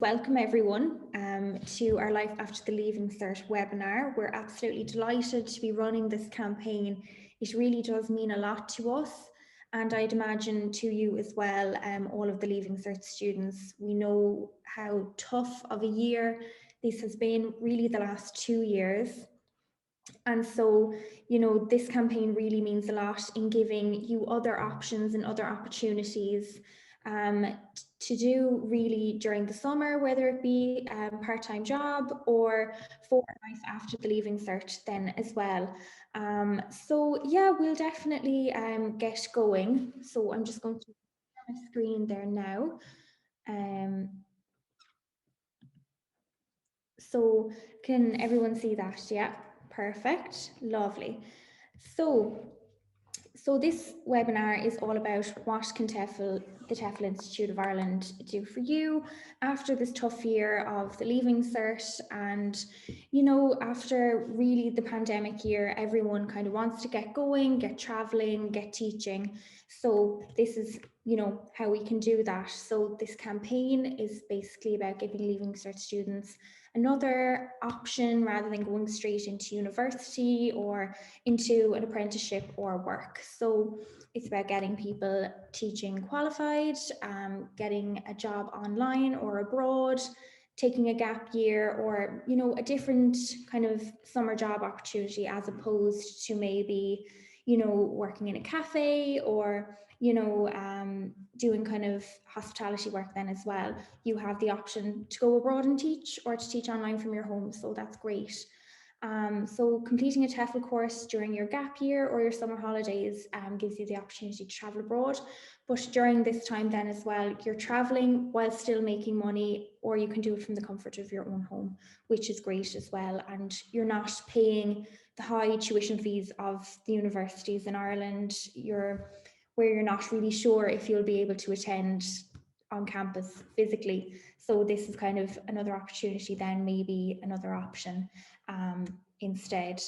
Welcome everyone to our Life After the Leaving Cert webinar. We're absolutely delighted to be running this campaign. It really does mean a lot to us, and I'd imagine to you as well, all of the Leaving Cert students. We know how tough of a year this has been, really the last 2 years. And so, this campaign really means a lot in giving you other options and other opportunities to do really during the summer, whether it be a part-time job or for life after the Leaving Cert then as well. So yeah, we'll definitely get going. So I'm just going to share my screen there now. So can everyone see that? Yeah, perfect, lovely. So this webinar is all about what can the TEFL Institute of Ireland do for you after this tough year of the Leaving Cert. And, after really the pandemic year, everyone kind of wants to get going, get traveling, get teaching. So this is, how we can do that. So this campaign is basically about giving Leaving Cert students another option rather than going straight into university or into an apprenticeship or work. So it's about getting people teaching qualified, getting a job online or abroad, taking a gap year, or a different kind of summer job opportunity, as opposed to maybe working in a cafe or doing kind of hospitality work. Then as well, you have the option to go abroad and teach, or to teach online from your home, so that's great. So completing a TEFL course during your gap year or your summer holidays gives you the opportunity to travel abroad. But during this time then as well, you're traveling while still making money, or you can do it from the comfort of your own home, which is great as well. And you're not paying the high tuition fees of the universities in Ireland, where you're not really sure if you'll be able to attend on campus physically. So this is kind of another opportunity then, maybe another option instead.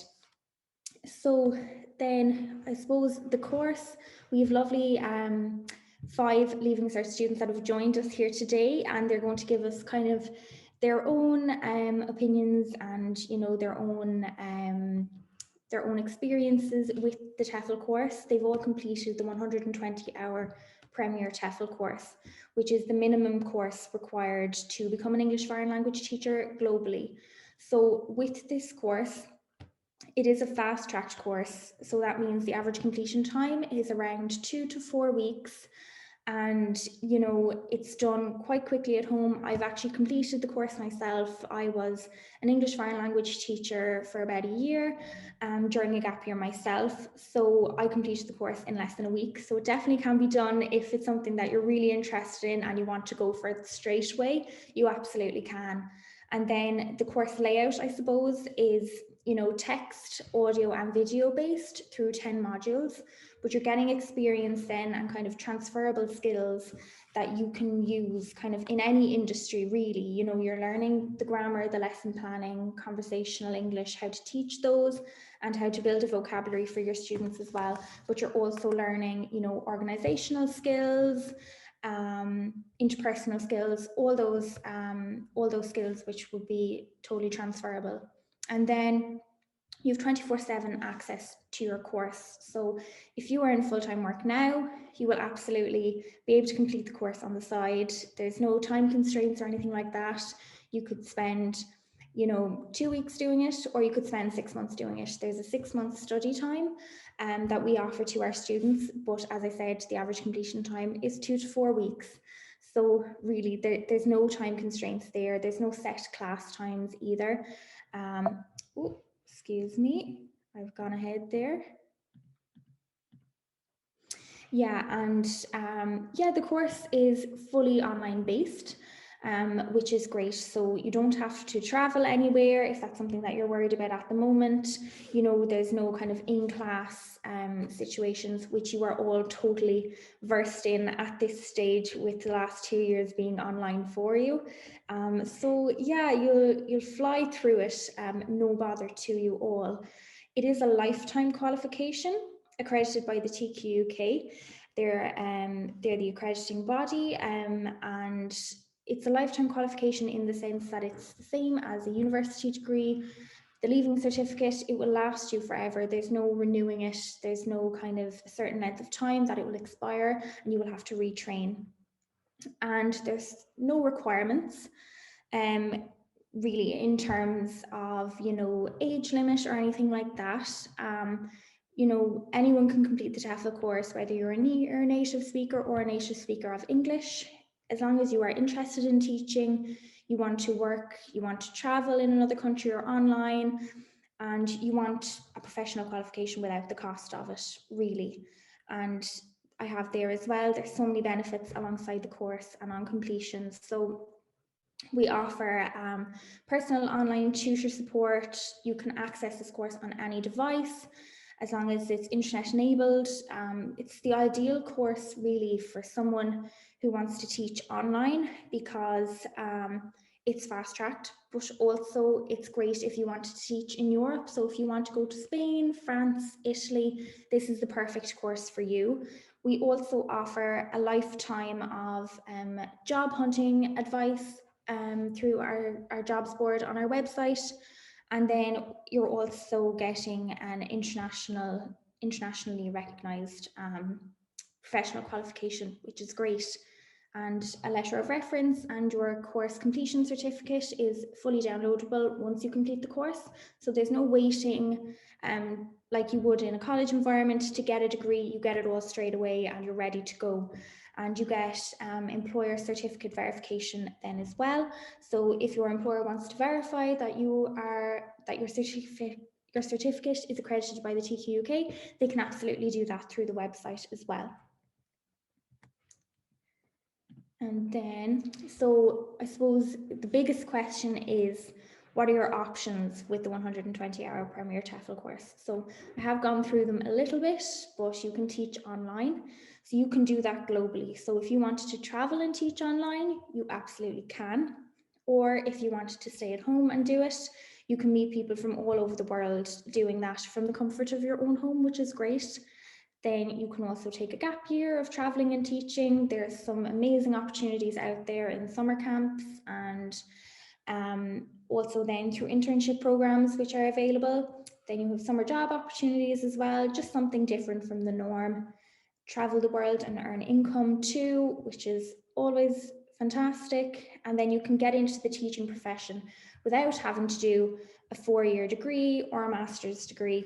So then I suppose the course, we have lovely 5 Leaving Cert students that have joined us here today, and they're going to give us kind of their own opinions and their own experiences with the TEFL course. They've all completed the 120-hour Premier TEFL course, which is the minimum course required to become an English foreign language teacher globally. So with this course, it is a fast-tracked course. So that means the average completion time is around 2 to 4 weeks. And it's done quite quickly at home. I've actually completed the course myself. I was an English foreign language teacher for about a year during a gap year myself, so I completed the course in less than a week. So it definitely can be done. If it's something that you're really interested in and you want to go for it straight away, you absolutely can. And then the course layout, I suppose, is text, audio and video based through 10 modules, but you're getting experience then and kind of transferable skills that you can use kind of in any industry, really. You're learning the grammar, the lesson planning, conversational English, how to teach those, and how to build a vocabulary for your students as well. But you're also learning, organizational skills, interpersonal skills, all those skills which would be totally transferable. And then you have 24/7 access to your course. So if you are in full-time work now, you will absolutely be able to complete the course on the side. There's no time constraints or anything like that. You could spend 2 weeks doing it, or you could spend 6 months doing it. There's a 6-month study time that we offer to our students, but as I said, the average completion time is 2 to 4 weeks. So really, there's no time constraints there. There's no set class times either. Excuse me, I've gone ahead there. Yeah, and the course is fully online based, which is great. So you don't have to travel anywhere if that's something that you're worried about at the moment. There's no kind of in-class situations, which you are all totally versed in at this stage, with the last 2 years being online for you. So yeah, you'll fly through it, no bother to you all. It is a lifetime qualification accredited by the TQUK. They're the accrediting body, and it's it's a lifetime qualification in the sense that it's the same as a university degree. The leaving certificate, it will last you forever. There's no renewing it. There's no kind of a certain length of time that it will expire and you will have to retrain. And there's no requirements really in terms of, you know, age limit or anything like that. You know, anyone can complete the TEFL course, whether you're a native speaker or a native speaker of English. As long as you are interested in teaching, you want to work, you want to travel in another country or online, and you want a professional qualification without the cost of it, really. And I have there as well, there's so many benefits alongside the course and on completion. So we offer personal online tutor support. You can access this course on any device as long as it's internet enabled. It's the ideal course really for someone who wants to teach online because it's fast tracked, but also it's great if you want to teach in Europe. So if you want to go to Spain, France, Italy, this is the perfect course for you. We also offer a lifetime of job hunting advice through our jobs board on our website. And then you're also getting an internationally recognized professional qualification, which is great. And a letter of reference and your course completion certificate is fully downloadable once you complete the course. So there's no waiting like you would in a college environment to get a degree. You get it all straight away and you're ready to go. And you get employer certificate verification then as well. So if your employer wants to verify that your certificate is accredited by the TQ UK, they can absolutely do that through the website as well. And then, so I suppose the biggest question is, what are your options with the 120-hour Premier TEFL course? So I have gone through them a little bit, but you can teach online. So you can do that globally. So if you wanted to travel and teach online, you absolutely can. Or if you wanted to stay at home and do it, you can meet people from all over the world doing that from the comfort of your own home, which is great. Then you can also take a gap year of traveling and teaching. There's some amazing opportunities out there in summer camps and also then through internship programs which are available. Then you have summer job opportunities as well, just something different from the norm. Travel the world and earn income too, which is always fantastic. And then you can get into the teaching profession without having to do a 4-year degree or a master's degree,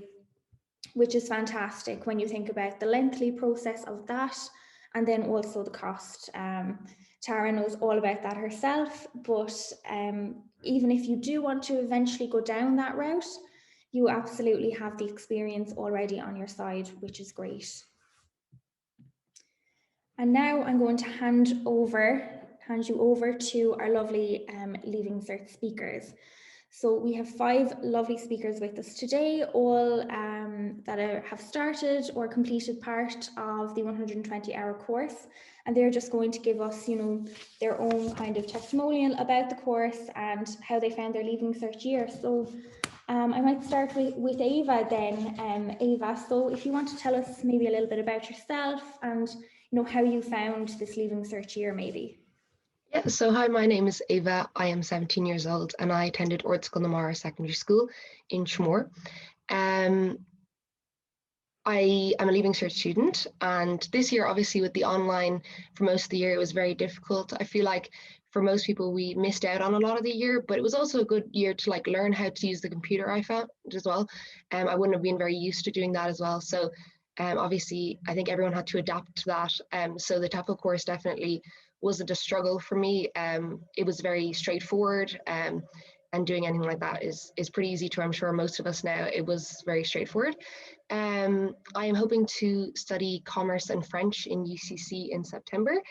which is fantastic when you think about the lengthy process of that and then also the cost. Tara knows all about that herself, but even if you do want to eventually go down that route, you absolutely have the experience already on your side, which is great. And now I'm going to hand you over to our lovely Leaving Cert speakers. So we have 5 lovely speakers with us today, all that have started or completed part of the 120-hour course. And they're just going to give us, you know, their own kind of testimonial about the course and how they found their Leaving Cert year. So I might start with Ava then. Ava, so if you want to tell us maybe a little bit about yourself and, you know, how you found this Leaving Cert year maybe. Yeah, so hi, my name is Ava. I am 17 years old and I attended Ordscoil na Mara Secondary School in Tramore. I am a Leaving Cert student, and this year, obviously with the online for most of the year, it was very difficult. I feel like for most people, we missed out on a lot of the year, but it was also a good year to like learn how to use the computer, I found as well. I wouldn't have been very used to doing that as well. So obviously, I think everyone had to adapt to that. So the TEFL course definitely wasn't a struggle for me. It was very straightforward, and doing anything like that is pretty easy to, I'm sure, most of us now. It was very straightforward. I am hoping to study commerce and French in UCC in September.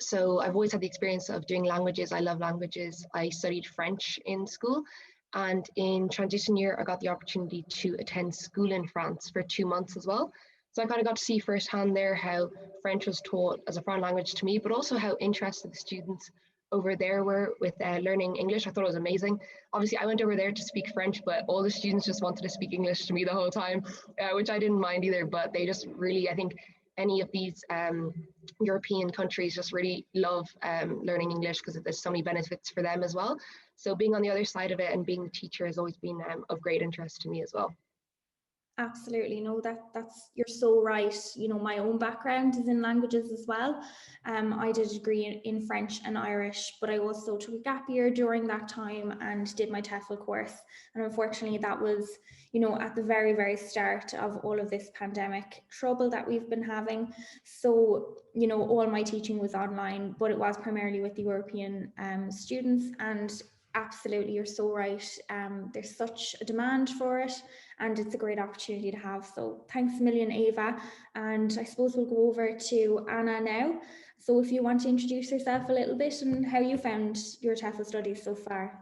So I've always had the experience of doing languages. I love languages. I studied French in school, and in transition year, I got the opportunity to attend school in France for 2 months as well. So I kind of got to see firsthand there how French was taught as a foreign language to me, but also how interested the students over there were with learning English. I thought it was amazing. Obviously, I went over there to speak French, but all the students just wanted to speak English to me the whole time, which I didn't mind either. But they just really, I think, any of these European countries just really love learning English because there's so many benefits for them as well. So being on the other side of it and being the teacher has always been of great interest to me as well. Absolutely. No, that's you're so right. You know, my own background is in languages as well. I did a degree in French and Irish, but I also took a gap year during that time and did my TEFL course. And unfortunately, that was, you know, at the very, very start of all of this pandemic trouble that we've been having. So, you know, all my teaching was online, but it was primarily with the European students. And absolutely, you're so right. There's such a demand for it, and it's a great opportunity to have. So thanks a million, Ava. And I suppose we'll go over to Anna now. So if you want to introduce yourself a little bit and how you found your TEFL studies so far.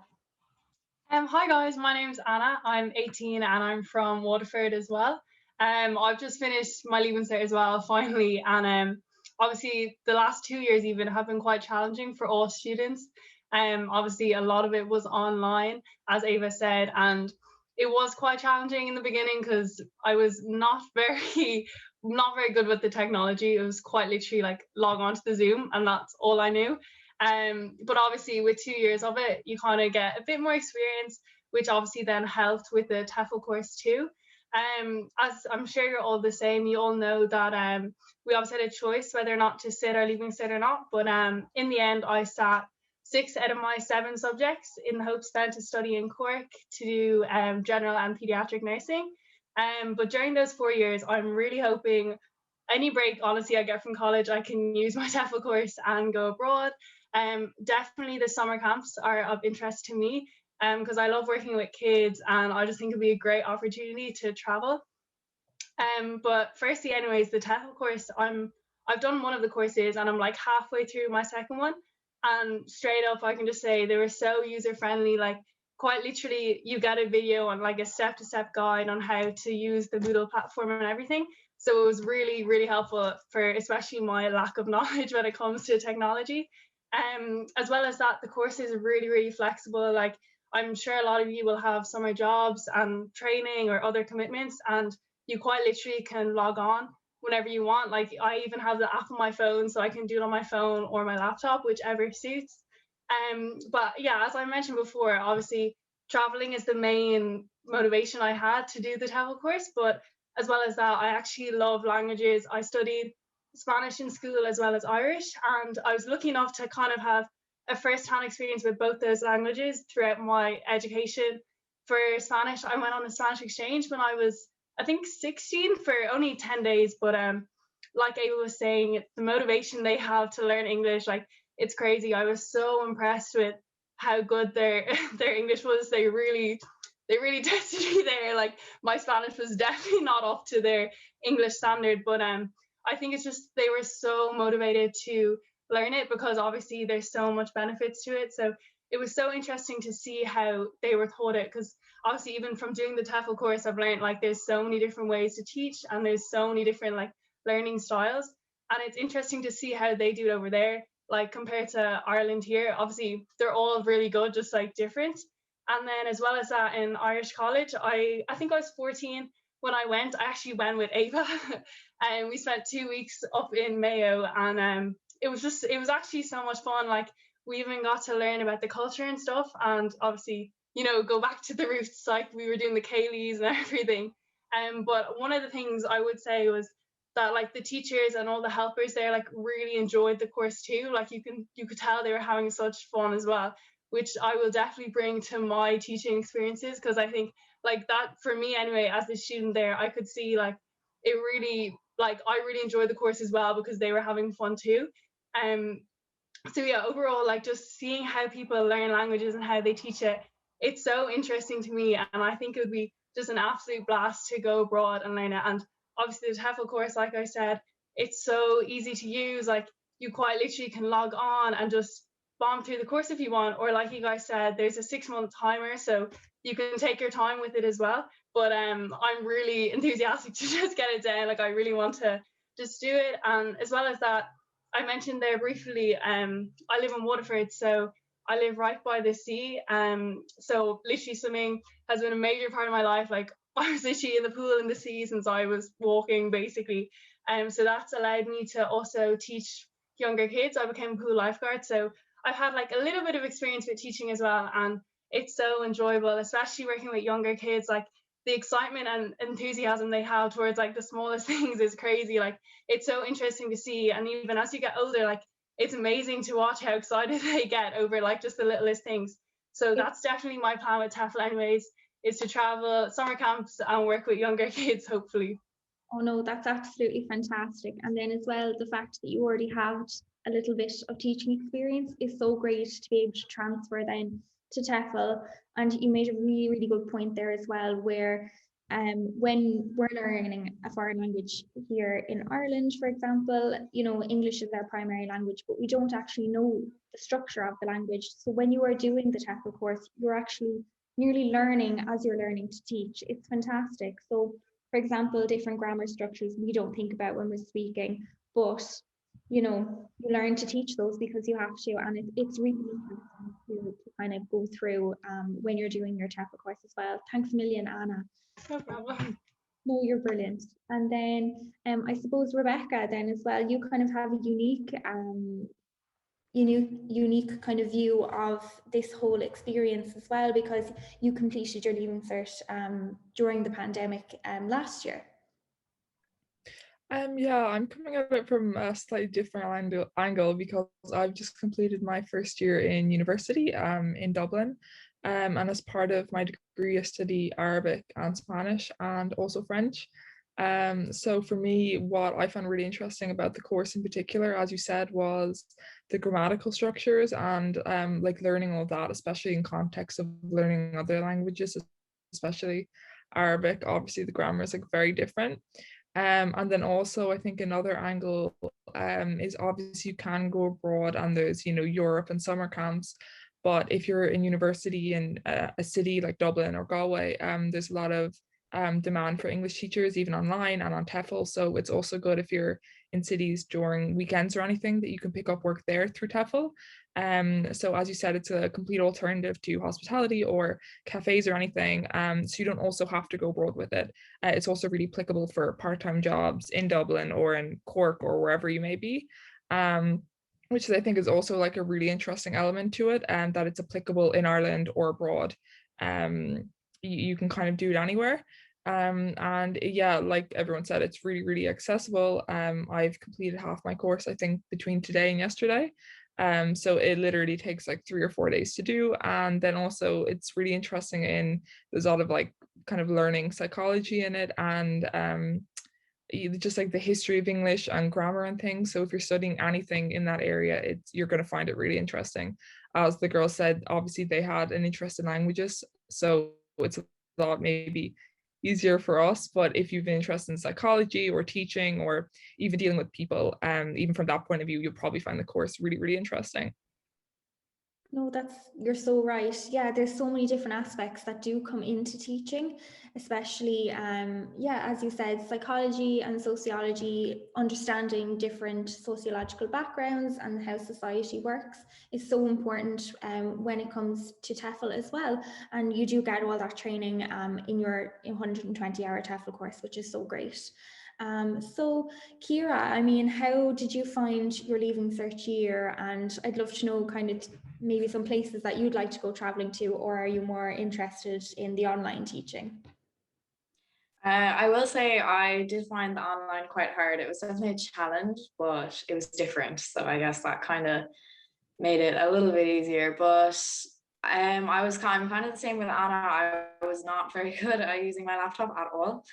Hi guys, my name's Anna. I'm 18 and I'm from Waterford as well. I've just finished my Leaving Cert as well, finally, and obviously the last 2 years even have been quite challenging for all students. Obviously a lot of it was online, as Ava said, and it was quite challenging in the beginning because I was not very good with the technology. It was quite literally like log on to the Zoom and that's all I knew. But obviously with 2 years of it, you kind of get a bit more experience, which obviously then helped with the TEFL course too. As I'm sure you're all the same, you all know that we obviously had a choice whether or not to sit our Leaving Cert or not. But in the end, I sat 6 out of my 7 subjects in the hopes then to study in Cork to do general and paediatric nursing. But during those 4 years, I'm really hoping any break, honestly, I get from college, I can use my TEFL course and go abroad. Definitely the summer camps are of interest to me because I love working with kids and I just think it'd be a great opportunity to travel. But firstly, anyways, the TEFL course, I've done one of the courses and I'm like halfway through my second one. And straight up, I can just say they were so user friendly. Like quite literally, you get a video and like a step-to-step guide on how to use the Moodle platform and everything. So it was really, really helpful for especially my lack of knowledge when it comes to technology. As well as that, the course is really, really flexible. Like I'm sure a lot of you will have summer jobs and training or other commitments, and you quite literally can log on whenever you want. Like I even have the app on my phone, so I can do it on my phone or my laptop, whichever suits. But yeah, as I mentioned before, obviously traveling is the main motivation I had to do the TEFL course. But as well as that, I actually love languages. I studied Spanish in school as well as Irish, and I was lucky enough to kind of have a first-hand experience with both those languages throughout my education. For Spanish, I went on a Spanish exchange when I was, I think, 16 for only 10 days. But like Ava was saying, the motivation they have to learn English, like it's crazy. I was so impressed with how good their their English was. They really tested me there. Like my Spanish was definitely not up to their English standard, but I think it's just they were so motivated to learn it because obviously there's so much benefits to it. So it was so interesting to see how they were taught it, because obviously even from doing the TEFL course, I've learned like there's so many different ways to teach and there's so many different like learning styles, and it's interesting to see how they do it over there, like compared to Ireland here. Obviously they're all really good, just like different. And then as well as that, in Irish college, I think I was 14 when I went. I actually went with Ava and we spent 2 weeks up in Mayo, and it was actually so much fun. Like we even got to learn about the culture and stuff, and obviously, you know, go back to the roots, like we were doing the Kayleys and everything. But one of the things I would say was that like the teachers and all the helpers there like really enjoyed the course too. Like you could tell they were having such fun as well, which I will definitely bring to my teaching experiences, because I think like that for me anyway, as a student there, I could see like it really, like I really enjoyed the course as well because they were having fun too. So yeah, overall, like just seeing how people learn languages and how they teach it, it's so interesting to me, and I think it would be just an absolute blast to go abroad and learn it. And obviously the TEFL course, like I said, it's so easy to use. Like you quite literally can log on and just bomb through the course if you want, or like you guys said, there's a 6-month timer, so you can take your time with it as well. But I'm really enthusiastic to just get it down. Like I really want to just do it. And as well as that, I mentioned there briefly, I live in Waterford, so I live right by the sea. So literally swimming has been a major part of my life. Like I was literally in the pool in the sea since I was walking, basically. So that's allowed me to also teach younger kids. I became a pool lifeguard, so I've had like a little bit of experience with teaching as well, and it's so enjoyable, especially working with younger kids. Like the excitement and enthusiasm they have towards like the smallest things is crazy. Like it's so interesting to see, and even as you get older, like it's amazing to watch how excited they get over like just the littlest things. So that's definitely my plan with TEFL anyways, is to travel summer camps and work with younger kids, hopefully. Oh no, that's absolutely fantastic. And then as well, the fact that you already have a little bit of teaching experience is so great to be able to transfer then to TEFL. And you made a really, really good point there as well, where when we're learning a foreign language here in Ireland, for example, you know, English is our primary language, but we don't actually know the structure of the language. So when you are doing the TEFL course, you're actually nearly learning as you're learning to teach. It's fantastic. So for example, different grammar structures we don't think about when we're speaking, but you know, you learn to teach those because you have to, and it's really interesting to kind of go through when you're doing your TEFL course as well. Thanks a million, Anna. No problem. No, you're brilliant. And then I suppose Rebecca, then as well, you kind of have a unique kind of view of this whole experience as well, because you completed your Leaving Cert during the pandemic last year. Yeah, I'm coming at it from a slightly different angle because I've just completed my first year in university in Dublin. And as part of my degree, I study Arabic and Spanish and also French. So for me, what I found really interesting about the course in particular, as you said, was the grammatical structures and like learning all that, especially in context of learning other languages, especially Arabic. Obviously, the grammar is like very different. And then also I think another angle is obviously you can go abroad and there's, you know, Europe and summer camps. But if you're in university in a city like Dublin or Galway, there's a lot of demand for English teachers, even online and on TEFL. So it's also good if you're in cities during weekends or anything that you can pick up work there through TEFL. So as you said, it's a complete alternative to hospitality or cafes or anything. So you don't also have to go abroad with it. It's also really applicable for part-time jobs in Dublin or in Cork or wherever you may be. Which I think is also like a really interesting element to it, and that it's applicable in Ireland or abroad. You can kind of do it anywhere. And yeah, like everyone said, it's really, really accessible. I've completed half my course, I think, between today and yesterday. So it literally takes like 3 or 4 days to do. And then also it's really interesting there's a lot of like kind of learning psychology in it, and just like the history of English and grammar and things. So if you're studying anything in that area, you're going to find it really interesting. As the girl said, obviously they had an interest in languages, so it's a lot maybe easier for us. But if you've an interest in psychology or teaching or even dealing with people, even from that point of view, you'll probably find the course really, really interesting. No, you're so right. Yeah, there's so many different aspects that do come into teaching, especially, yeah, as you said, psychology and sociology, understanding different sociological backgrounds and how society works is so important when it comes to TEFL as well. And you do get all that training in your 120-hour TEFL course, which is so great. So Kira, I mean, how did you find your Leaving Cert year? And I'd love to know kind of maybe some places that you'd like to go traveling to, or are you more interested in the online teaching? I will say I did find the online quite hard. It was definitely a challenge, but it was different. So I guess that kind of made it a little bit easier. But I'm kind of the same with Anna. I was not very good at using my laptop at all,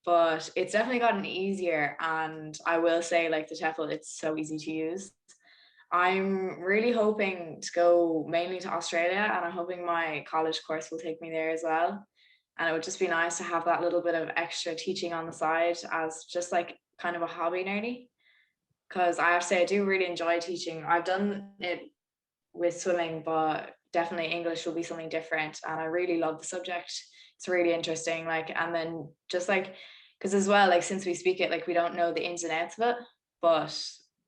but it's definitely gotten easier. And I will say, like the TEFL, it's so easy to use. I'm really hoping to go mainly to Australia, and I'm hoping my college course will take me there as well. And it would just be nice to have that little bit of extra teaching on the side as just like kind of a hobby nearly. Because I have to say, I do really enjoy teaching. I've done it with swimming, but definitely English will be something different. And I really love the subject. It's really interesting. Like, and then just like, because as well, like since we speak it, like we don't know the ins and outs of it, but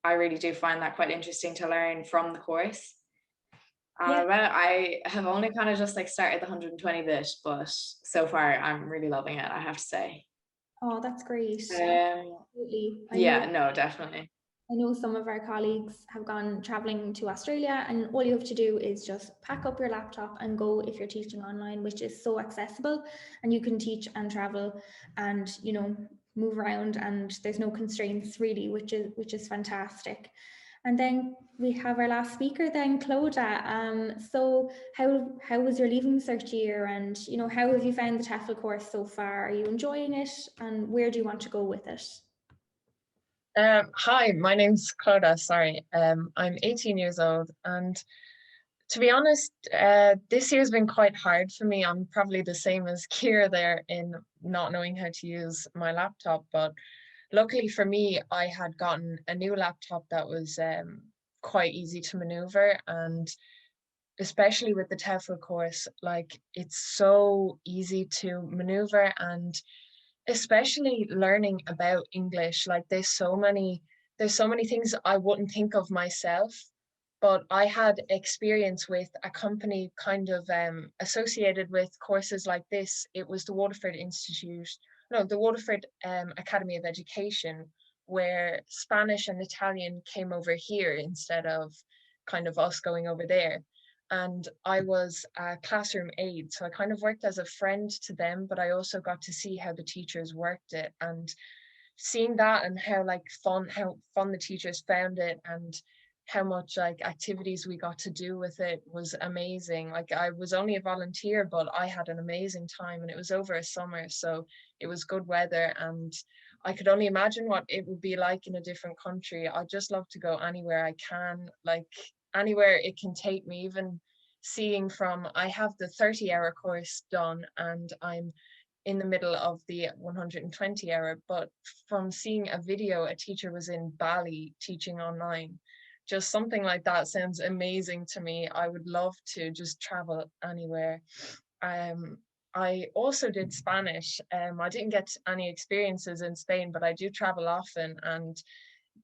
I really do find that quite interesting to learn from the course. Yeah. I have only kind of just like started the 120 bit, but so far I'm really loving it, I have to say. Oh, that's great. Absolutely. Yeah, no, definitely. I know some of our colleagues have gone traveling to Australia, and all you have to do is just pack up your laptop and go if you're teaching online, which is so accessible, and you can teach and travel and, you know, move around, and there's no constraints really, which is fantastic. And then we have our last speaker then, Clodagh. So how was your Leaving Cert year, and, you know, how have you found the TEFL course so far? Are you enjoying it, and where do you want to go with it? Hi, my name's Clodagh, sorry. I'm 18 years old, and to be honest, this year's been quite hard for me. I'm probably the same as Kira there in not knowing how to use my laptop, but luckily for me, I had gotten a new laptop that was quite easy to maneuver, and especially with the TEFL course, like it's so easy to maneuver, and especially learning about English, like there's so many things I wouldn't think of myself, but I had experience with a company kind of associated with courses like this. It was the Waterford Institute, no, the Waterford Academy of Education, where Spanish and Italian came over here instead of kind of us going over there. And I was a classroom aide, so I kind of worked as a friend to them, but I also got to see how the teachers worked it, and seeing that and how fun the teachers found it, and how much like activities we got to do with it was amazing. Like I was only a volunteer, but I had an amazing time, and it was over a summer, so it was good weather, and I could only imagine what it would be like in a different country. I'd just love to go anywhere I can, like anywhere it can take me. Even seeing from, I have the 30-hour course done, and I'm in the middle of the 120-hour, but from seeing a video, a teacher was in Bali teaching online. Just something like that sounds amazing to me. I would love to just travel anywhere. I also did Spanish. I didn't get any experiences in Spain, but I do travel often and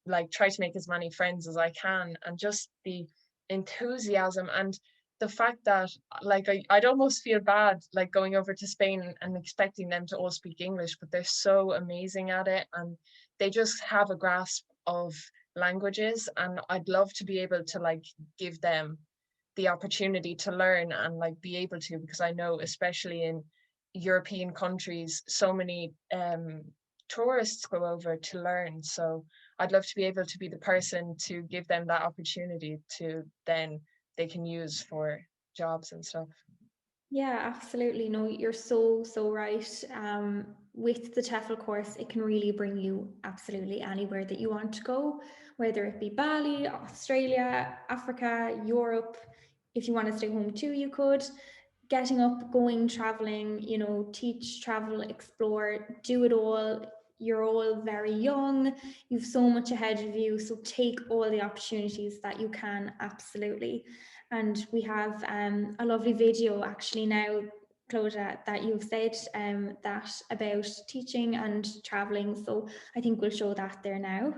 like try to make as many friends as I can, and just the enthusiasm and the fact that like I'd almost feel bad like going over to Spain and expecting them to all speak English, but they're so amazing at it, and they just have a grasp of languages, and I'd love to be able to like give them the opportunity to learn and like be able to, because I know especially in European countries so many tourists go over to learn. So I'd love to be able to be the person to give them that opportunity to then they can use for jobs and stuff. Yeah, absolutely. No, you're so right. With the TEFL course, it can really bring you absolutely anywhere that you want to go, whether it be Bali, Australia, Africa, Europe. If you want to stay home too, you could. Getting up, going, traveling, you know, teach, travel, explore, do it all. You're all very young. You've so much ahead of you. So take all the opportunities that you can, absolutely. And we have a lovely video actually now, Clodagh, that you've said that about teaching and traveling. So I think we'll show that there now.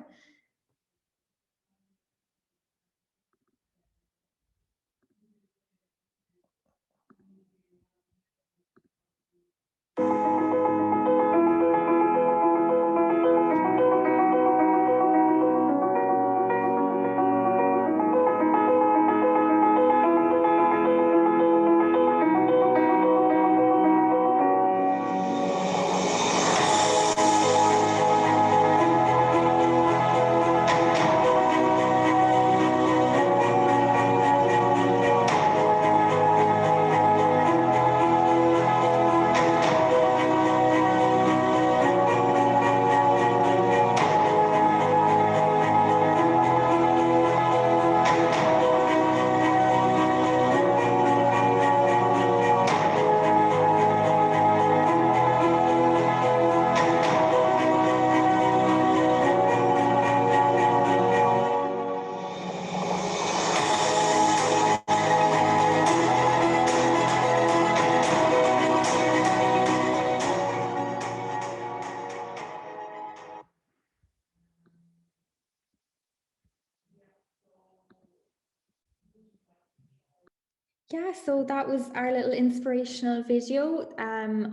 Yeah, so that was our little inspirational video,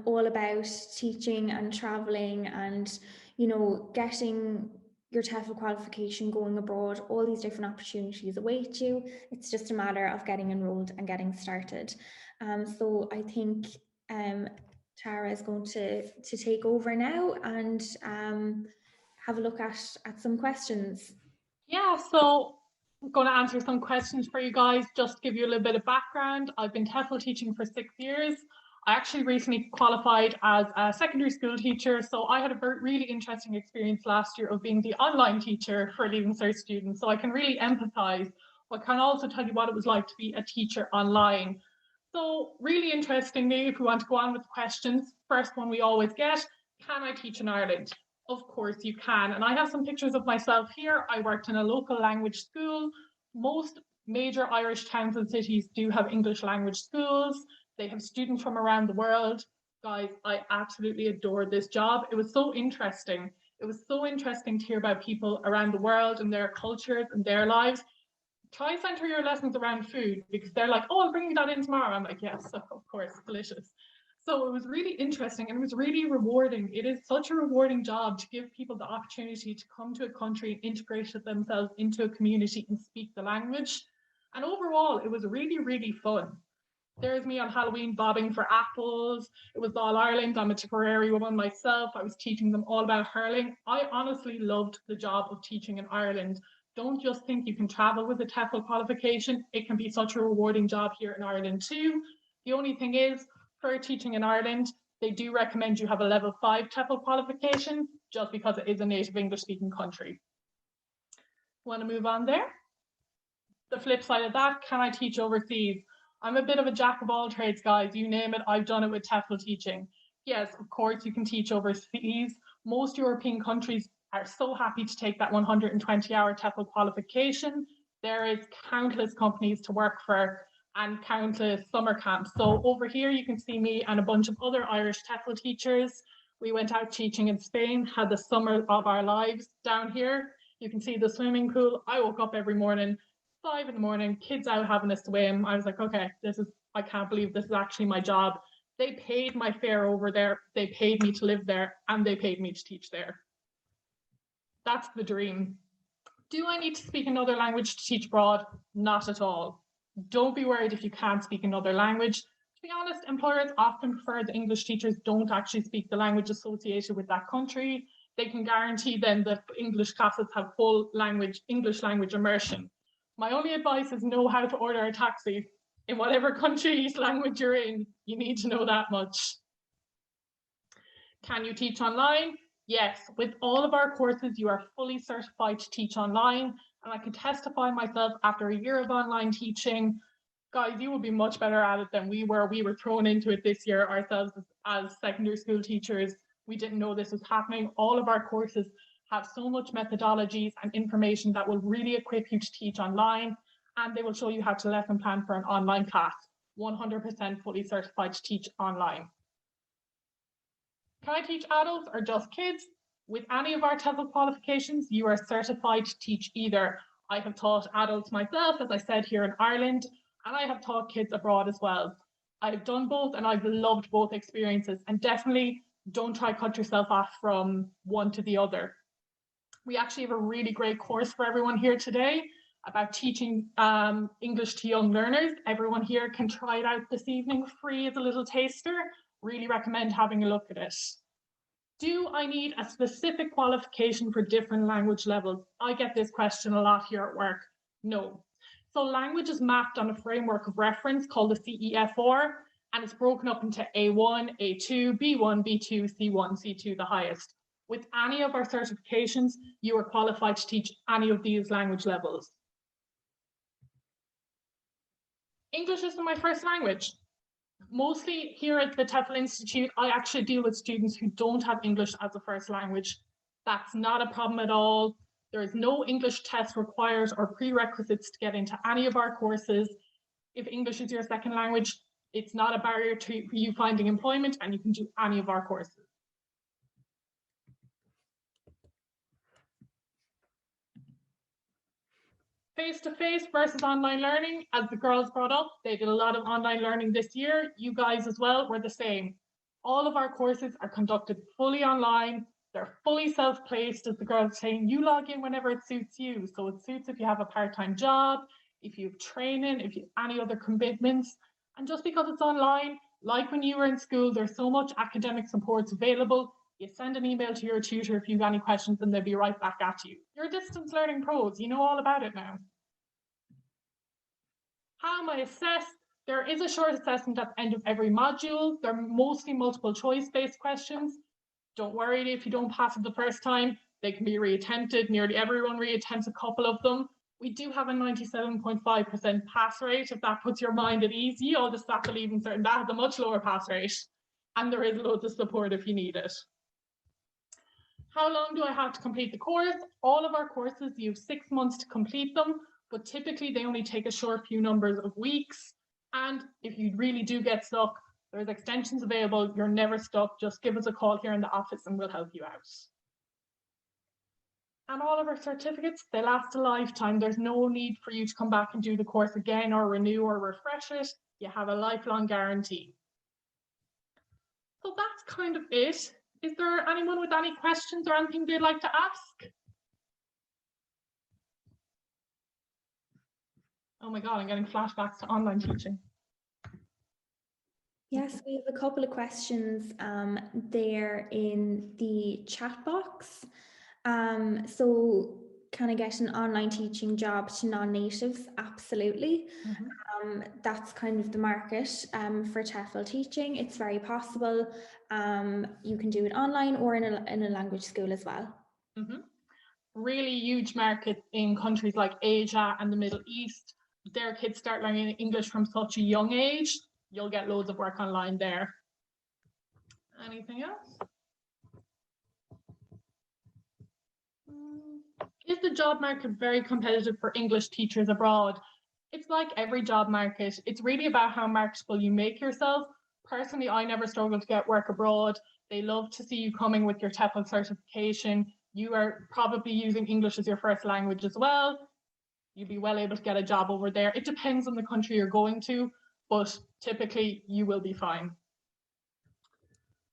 all about teaching and traveling and, you know, getting your TEFL qualification, going abroad. All these different opportunities await you. It's just a matter of getting enrolled and getting started. So I think Tara is going to take over now and have a look at some questions. Yeah, so I'm going to answer some questions for you guys, just to give you a little bit of background. I've been TEFL teaching for 6 years. I actually recently qualified as a secondary school teacher, so I had a really interesting experience last year of being the online teacher for Leaving Cert students, so I can really empathise, but can also tell you what it was like to be a teacher online. So really interestingly, if we want to go on with the questions, first one we always get, can I teach in Ireland? Of course you can. And I have some pictures of myself here. I worked in a local language school. Most major Irish towns and cities do have English language schools. They have students from around the world. Guys, I absolutely adored this job. It was so interesting. It was so interesting to hear about people around the world and their cultures and their lives. Try and center your lessons around food, because they're like, oh, I'll bring you that in tomorrow. I'm like, yes, of course, delicious. So it was really interesting and it was really rewarding. It is such a rewarding job to give people the opportunity to come to a country and integrate themselves into a community and speak the language. And overall, it was really, really fun. There's me on Halloween bobbing for apples. It was All Ireland. I'm a Tipperary woman myself. I was teaching them all about hurling. I honestly loved the job of teaching in Ireland. Don't just think you can travel with a TEFL qualification. It can be such a rewarding job here in Ireland too. The only thing is, for teaching in Ireland, they do recommend you have a level 5 TEFL qualification, just because it is a native English speaking country. Want to move on there? The flip side of that, can I teach overseas? I'm a bit of a jack of all trades, guys. You name it, I've done it with TEFL teaching. Yes, of course, you can teach overseas. Most European countries are so happy to take that 120-hour TEFL qualification. There is countless companies to work for and countless summer camps. So over here, you can see me and a bunch of other Irish TEFL teachers. We went out teaching in Spain, had the summer of our lives down here. You can see the swimming pool. I woke up every morning, 5 in the morning, kids out having a swim. I was like, okay, I can't believe this is actually my job. They paid my fare over there. They paid me to live there and they paid me to teach there. That's the dream. Do I need to speak another language to teach abroad? Not at all. Don't be worried if you can't speak another language. To be honest, employers often prefer the English teachers don't actually speak the language associated with that country. They can guarantee then that English classes have full English language immersion. My only advice is know how to order a taxi. In whatever country's language you're in, you need to know that much. Can you teach online? Yes, with all of our courses, you are fully certified to teach online. And I can testify myself after a year of online teaching, guys, you will be much better at it than we were. We were thrown into it this year ourselves as secondary school teachers. We didn't know this was happening. All of our courses have so much methodologies and information that will really equip you to teach online, and they will show you how to lesson plan for an online class. 100% fully certified to teach online. Can I teach adults or just kids? With any of our TEFL qualifications, you are certified to teach either. I have taught adults myself, as I said, here in Ireland, and I have taught kids abroad as well. I've done both and I've loved both experiences, and definitely don't try cut yourself off from one to the other. We actually have a really great course for everyone here today about teaching English to young learners. Everyone here can try it out this evening, free as a little taster. Really recommend having a look at it. Do I need a specific qualification for different language levels? I get this question a lot here at work. No. So language is mapped on a framework of reference called the CEFR, and it's broken up into A1, A2, B1, B2, C1, C2, the highest. With any of our certifications, you are qualified to teach any of these language levels. English isn't my first language. Mostly here at the TEFL Institute, I actually deal with students who don't have English as a first language. That's not a problem at all. There is no English test required or prerequisites to get into any of our courses. If English is your second language, it's not a barrier to you finding employment, and you can do any of our courses. Face-to-face versus online learning, as the girls brought up, they did a lot of online learning this year. You guys as well were the same. All of our courses are conducted fully online. They're fully self-paced, as the girls are saying. You log in whenever it suits you. So it suits if you have a part-time job, if you have training, if you have any other commitments. And just because it's online, like when you were in school, there's so much academic supports available. You send an email to your tutor if you have any questions and they'll be right back at you. You're distance learning pros, you know all about it now. How am I assessed? There is a short assessment at the end of every module. They're mostly multiple choice based questions. Don't worry if you don't pass it the first time, they can be reattempted. Nearly everyone reattempts a couple of them. We do have a 97.5% pass rate, if that puts your mind at ease. You all just have to leave in certain, that has a much lower pass rate. And there is loads of support if you need it. How long do I have to complete the course? All of our courses, you have 6 months to complete them, but typically they only take a short few numbers of weeks. And if you really do get stuck, there's extensions available. You're never stuck. Just give us a call here in the office and we'll help you out. And all of our certificates, they last a lifetime. There's no need for you to come back and do the course again or renew or refresh it. You have a lifelong guarantee. So that's kind of it. Is there anyone with any questions or anything they'd like to ask? Oh my God, I'm getting flashbacks to online teaching. Yes, we have a couple of questions there in the chat box. So can I get an online teaching job to non-natives? Absolutely. That's kind of the market for TEFL teaching. It's very possible. You can do it online or in a language school as well. Really huge market in countries like Asia and the Middle East. Their kids start learning English from such a young age. You'll get loads of work online there. Anything else? Is the job market very competitive for English teachers abroad? It's like every job market. It's really about how marketable you make yourself. Personally, I never struggled to get work abroad. They love to see you coming with your TEFL certification. You are probably using English as your first language as well. You'd be well able to get a job over there. It depends on the country you're going to, but typically you will be fine.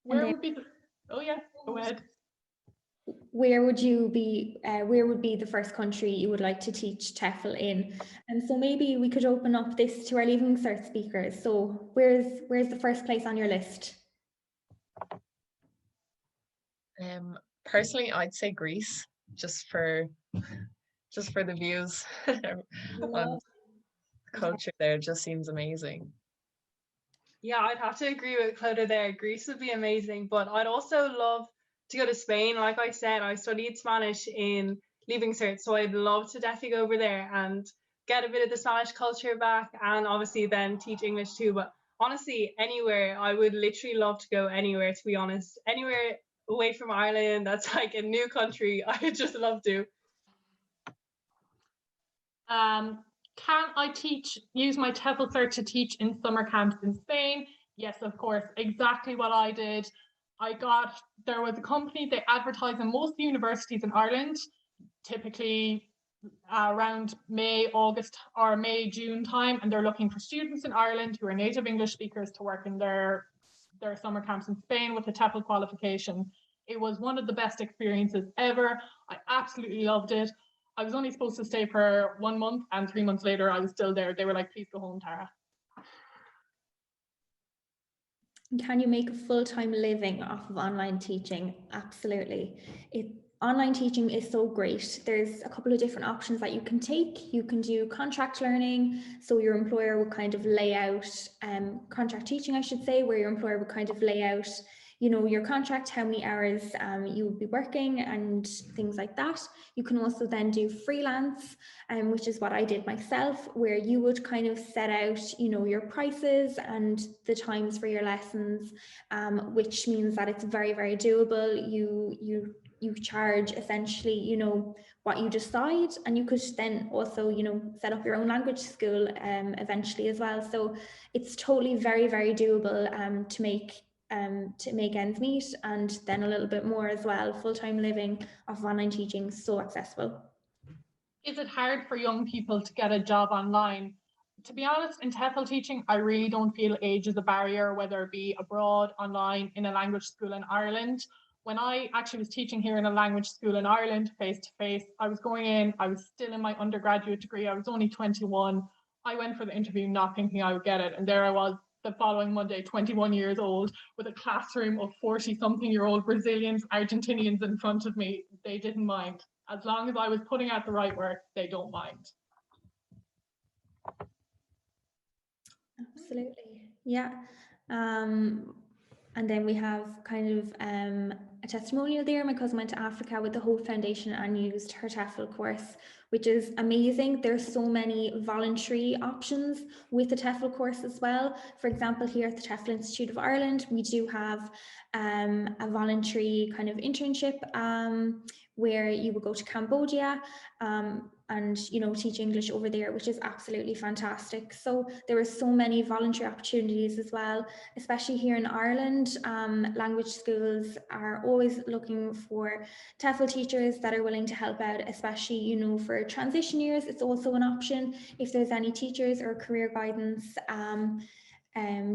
Where would be the, oh yeah, go ahead. Where would be the first country you would like to teach TEFL in? And so maybe we could open up this to our Leaving Cert speakers. So where's the first place on your list? Personally, I'd say Greece, just for the views. And the culture there just seems amazing. Yeah, I'd have to agree with Clodagh there. Greece would be amazing, but I'd also love to go to Spain. Like I said, I studied Spanish in Leaving Cert, so I'd love to definitely go over there and get a bit of the Spanish culture back, and obviously then teach English too. But honestly, anywhere, I would literally love to go anywhere, to be honest. Anywhere away from Ireland that's like a new country, I would just love to. Can I use my TEFL cert to teach in summer camps in Spain? Yes, of course, exactly what I did. There was a company, they advertise in most universities in Ireland, typically around May, August or May, June time, and they're looking for students in Ireland who are native English speakers to work in their summer camps in Spain with a TEFL qualification. It was one of the best experiences ever. I absolutely loved it. I was only supposed to stay for 1 month, and 3 months later I was still there. They were like, please go home, Tara. Can you make a full-time living off of online teaching? Absolutely. Online teaching is so great. There's a couple of different options that you can take. You can do contract learning. So your employer would kind of lay out, contract teaching, I should say, where your employer would kind of lay out, you know, your contract, how many hours you would be working and things like that. You can also then do freelance, which is what I did myself, where you would kind of set out, you know, your prices and the times for your lessons, which means that it's very, very doable. You charge essentially, you know, what you decide, and you could then also, you know, set up your own language school eventually as well. So it's totally very, very doable to make ends meet, and then a little bit more as well. Full-time living of online teaching, so accessible. Is it hard for young people to get a job online? To be honest, in TEFL teaching, I really don't feel age is a barrier, whether it be abroad, online, in a language school in Ireland. When I actually was teaching here in a language school in Ireland, face to face, I was going in, I was still in my undergraduate degree, I was only 21. I went for the interview not thinking I would get it, and there I was the following Monday, 21 years old, with a classroom of 40-something-year-old Brazilians, Argentinians in front of me. They didn't mind. As long as I was putting out the right work, they don't mind. Absolutely. Yeah. And then we have kind of a testimonial there. My cousin went to Africa with the Hope Foundation and used her TEFL course, which is amazing. There's so many voluntary options with the TEFL course as well. For example, here at the TEFL Institute of Ireland, we do have a voluntary kind of internship where you would go to Cambodia and teach English over there, which is absolutely fantastic. So there are so many voluntary opportunities as well, especially here in Ireland. Language schools are always looking for TEFL teachers that are willing to help out, especially for transition years. It's also an option if there's any teachers or career guidance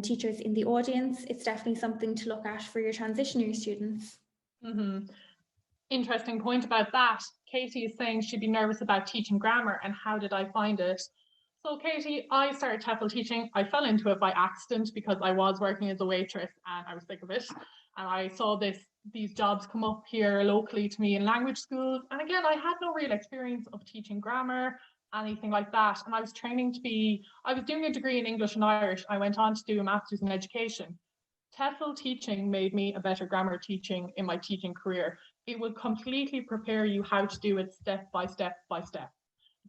teachers in the audience. It's definitely something to look at for your transition year students. Mm-hmm. Interesting point about that. Katie is saying she'd be nervous about teaching grammar, and how did I find it? So Katie, I started TEFL teaching. I fell into it by accident because I was working as a waitress and I was sick of it. And I saw these jobs come up here locally to me in language schools. And again, I had no real experience of teaching grammar, anything like that. And I was I was doing a degree in English and Irish. I went on to do a master's in education. TEFL teaching made me a better grammar teaching in my teaching career. It will completely prepare you how to do it step by step by step.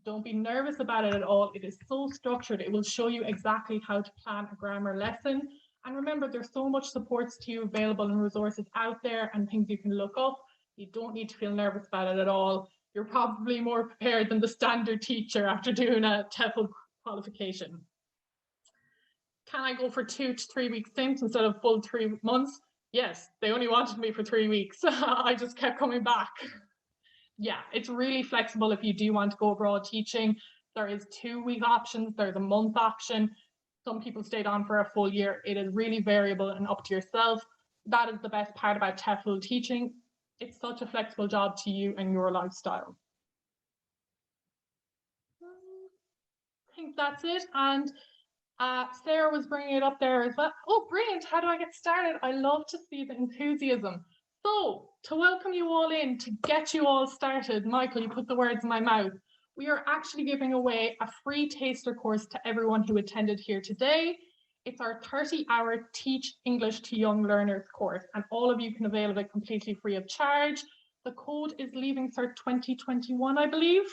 Don't be nervous about it at all. It is so structured. It will show you exactly how to plan a grammar lesson. And remember, there's so much supports to you available and resources out there and things you can look up. You don't need to feel nervous about it at all. You're probably more prepared than the standard teacher after doing a TEFL qualification. Can I go for 2 to 3 week stints instead of full 3 months? Yes, they only wanted me for 3 weeks. I just kept coming back. Yeah, it's really flexible if you do want to go abroad teaching. There is 2-week options, there's a month option. Some people stayed on for a full year. It is really variable and up to yourself. That is the best part about TEFL teaching. It's such a flexible job to you and your lifestyle. I think that's it. And Sarah was bringing it up there as well. Oh, brilliant. How do I get started? I love to see the enthusiasm. So to welcome you all in, to get you all started, Michael, you put the words in my mouth. We are actually giving away a free taster course to everyone who attended here today. It's our 30-hour Teach English to Young Learners course, and all of you can avail of it completely free of charge. The code is Leaving Cert 2021, I believe.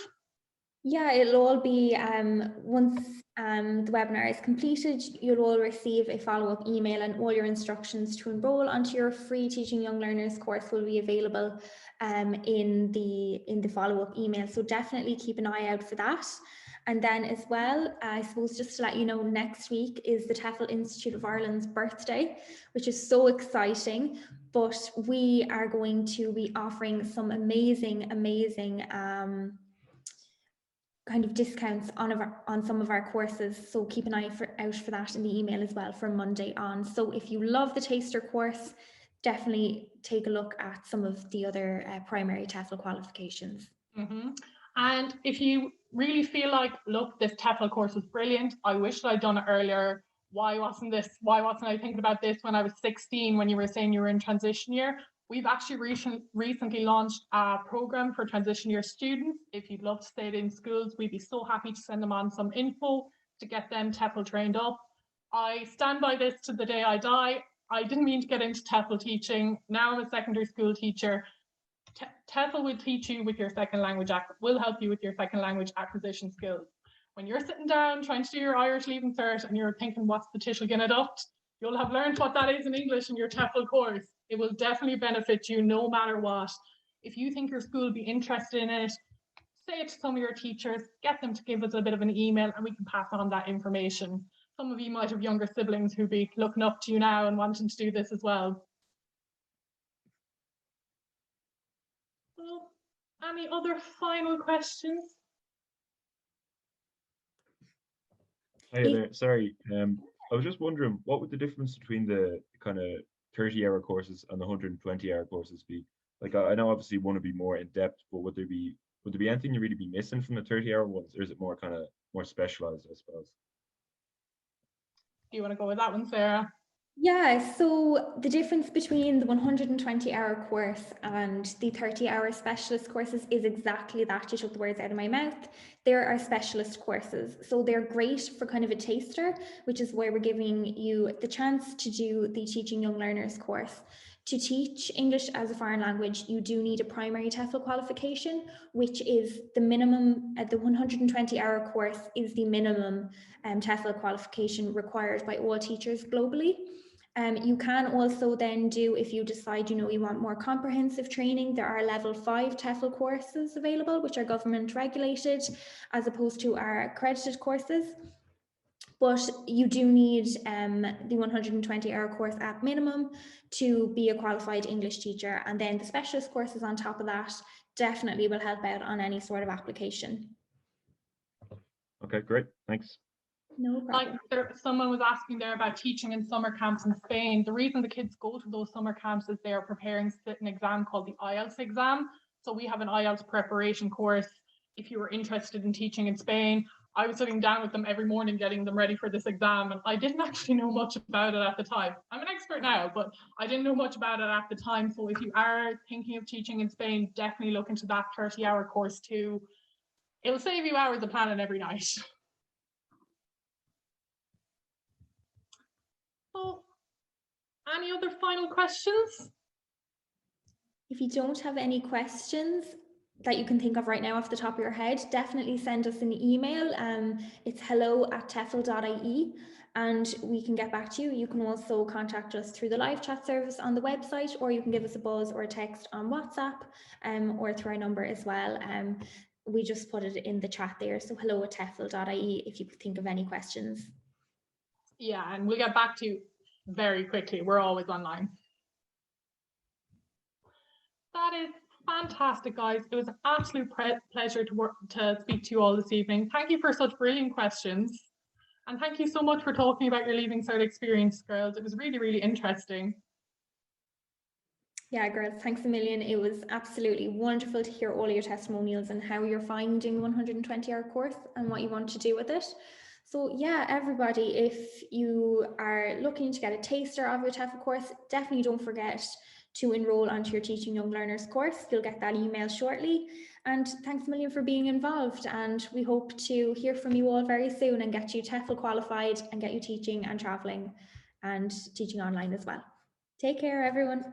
Yeah, it'll all be, once the webinar is completed, you'll all receive a follow-up email, and all your instructions to enroll onto your free Teaching Young Learners course will be available in the follow-up email. So definitely keep an eye out for that. And then as well, I suppose just to let you know, next week is the TEFL Institute of Ireland's birthday, which is so exciting. But we are going to be offering some amazing kind of discounts on some of our courses, so keep an eye out for that in the email as well from Monday on. So if you love the taster course, definitely take a look at some of the other primary TEFL qualifications. Mm-hmm. And if you really feel like, look, this TEFL course was brilliant, I wish that I'd done it earlier. Why wasn't I thinking about this when I was 16, when you were saying you were in transition year? We've actually recently launched a program for transition year students. If you'd love to stay in schools, we'd be so happy to send them on some info to get them TEFL trained up. I stand by this to the day I die. I didn't mean to get into TEFL teaching. Now I'm a secondary school teacher. TEFL will teach you with your second language, will help you with your second language acquisition skills. When you're sitting down trying to do your Irish Leaving Cert and you're thinking, what's the tischel gonna dot? You'll have learned what that is in English in your TEFL course. It will definitely benefit you no matter what. If you think your school will be interested in it, say it to some of your teachers, get them to give us a bit of an email and we can pass on that information. Some of you might have younger siblings who'd be looking up to you now and wanting to do this as well. Any other final questions? Hi there. Sorry. I was just wondering, what would the difference between the kind of 30-hour courses and the 120-hour courses be? Like, I know obviously one would be more in depth, but would there be anything you really be missing from the 30-hour ones, or is it more kind of more specialized, I suppose? Do you want to go with that one, Sarah? Yeah, so the difference between the 120-hour course and the 30-hour specialist courses is exactly that. You took the words out of my mouth. There are specialist courses. So they're great for kind of a taster, which is where we're giving you the chance to do the Teaching Young Learners course. To teach English as a foreign language, you do need a primary TEFL qualification, which is the minimum. The 120-hour course is the minimum TEFL qualification required by all teachers globally. You can also then do, if you decide, you want more comprehensive training, there are level 5 TEFL courses available, which are government regulated, as opposed to our accredited courses. But you do need the 120-hour course at minimum to be a qualified English teacher. And then the specialist courses on top of that definitely will help out on any sort of application. Okay, great. Thanks. No problem. Like someone was asking there about teaching in summer camps in Spain. The reason the kids go to those summer camps is they are preparing to sit an exam called the IELTS exam. So we have an IELTS preparation course. If you were interested in teaching in Spain, I was sitting down with them every morning getting them ready for this exam, and I didn't actually know much about it at the time. I'm an expert now, but I didn't know much about it at the time. So if you are thinking of teaching in Spain, definitely look into that 30-hour course too. It'll save you hours of planning every night. So, any other final questions? If you don't have any questions that you can think of right now off the top of your head, definitely send us an email. It's hello@tefl.ie and we can get back to you. You can also contact us through the live chat service on the website, or you can give us a buzz or a text on WhatsApp, or through our number as well. We just put it in the chat there. So hello@tefl.ie if you think of any questions. Yeah, and we'll get back to you very quickly. We're always online. That is fantastic, guys. It was an absolute pleasure to speak to you all this evening. Thank you for such brilliant questions. And thank you so much for talking about your Leaving Cert experience, girls. It was really, really interesting. Yeah, girls, thanks a million. It was absolutely wonderful to hear all your testimonials and how you're finding the 120-hour course and what you want to do with it. So yeah, everybody, if you are looking to get a taster of your TEFL course, definitely don't forget to enroll onto your Teaching Young Learners course. You'll get that email shortly. And thanks a million for being involved. And we hope to hear from you all very soon and get you TEFL qualified and get you teaching and traveling and teaching online as well. Take care, everyone.